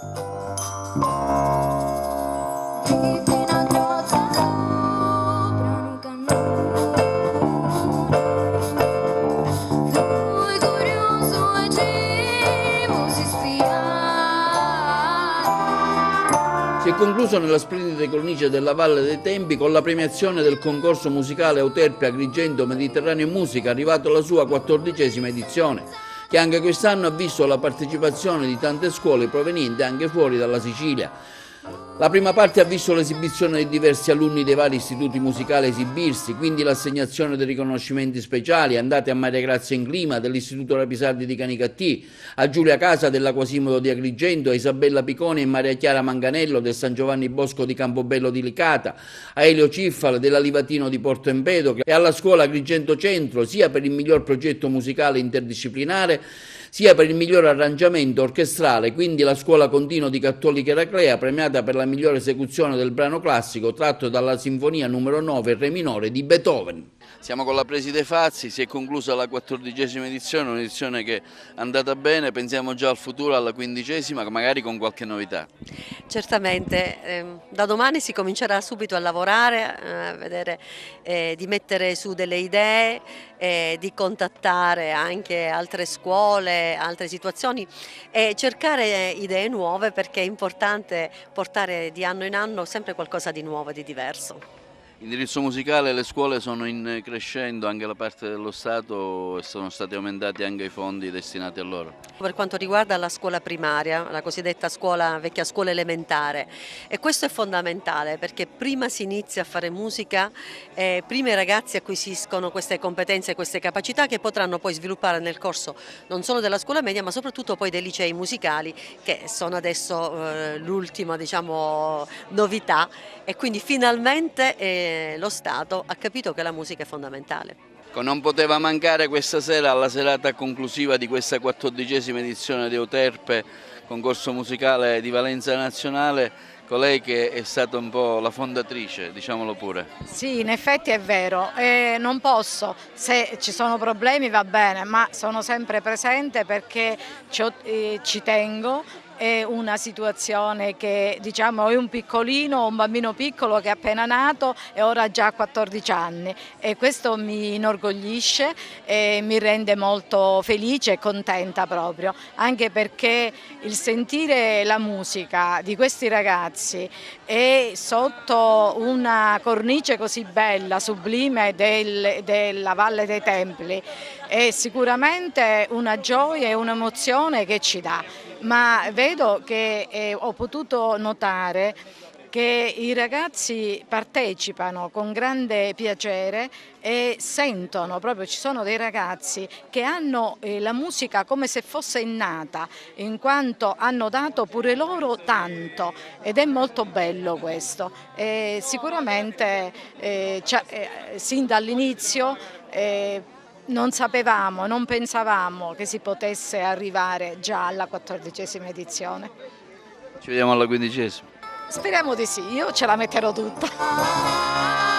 Si è concluso nella splendida cornice della Valle dei Tempi con la premiazione del concorso musicale Euterpe Agrigento Mediterraneo Musica, arrivato alla sua 14ª edizione, che anche quest'anno ha visto la partecipazione di tante scuole provenienti anche fuori dalla Sicilia. La prima parte ha visto l'esibizione di diversi alunni dei vari istituti musicali esibirsi, quindi l'assegnazione dei riconoscimenti speciali andati a Maria Grazia Inclima dell'Istituto Rapisardi di Canicattì, a Giulia Casa della Quasimodo di Agrigento, a Isabella Piconi e Maria Chiara Manganello del San Giovanni Bosco di Campobello di Licata, a Elio Ciffala della Livatino di Porto Empedocle e alla scuola Agrigento Centro, sia per il miglior progetto musicale interdisciplinare sia per il miglior arrangiamento orchestrale, quindi la scuola continua di Cattolica Eraclea, premiata per la migliore esecuzione del brano classico tratto dalla Sinfonia numero 9 Re minore di Beethoven. Siamo con la preside Fazzi, si è conclusa la 14ª edizione, un'edizione che è andata bene, pensiamo già al futuro, alla 15ª, magari con qualche novità. Certamente, da domani si comincerà subito a lavorare, a vedere di mettere su delle idee, di contattare anche altre scuole, altre situazioni e cercare idee nuove, perché è importante portare di anno in anno sempre qualcosa di nuovo e di diverso. Indirizzo musicale, le scuole sono in crescendo anche da parte dello Stato e sono stati aumentati anche i fondi destinati a loro. Per quanto riguarda la scuola primaria, la cosiddetta vecchia scuola elementare, e questo è fondamentale perché prima si inizia a fare musica, prima i ragazzi acquisiscono queste competenze e queste capacità che potranno poi sviluppare nel corso non solo della scuola media ma soprattutto poi dei licei musicali, che sono adesso l'ultima, diciamo, novità, e quindi finalmente lo Stato ha capito che la musica è fondamentale. Non poteva mancare questa sera, alla serata conclusiva di questa 14ª edizione di Euterpe, concorso musicale di valenza nazionale, colei che è stata un po' la fondatrice, diciamolo pure. Sì, in effetti è vero, non posso, se ci sono problemi va bene, ma sono sempre presente perché ci tengo. È una situazione che, diciamo, è un bambino piccolo che è appena nato e ora ha già 14 anni, e questo mi inorgoglisce e mi rende molto felice e contenta proprio, anche perché il sentire la musica di questi ragazzi e sotto una cornice così bella, sublime della Valle dei Templi è sicuramente una gioia e un'emozione che ci dà. Ma vedo che ho potuto notare che i ragazzi partecipano con grande piacere e sentono, proprio ci sono dei ragazzi che hanno la musica come se fosse innata, in quanto hanno dato pure loro tanto, ed è molto bello questo. Sicuramente sin dall'inizio non sapevamo, non pensavamo che si potesse arrivare già alla 14ª edizione. Ci vediamo alla 15ª. Speriamo di sì, io ce la metterò tutta.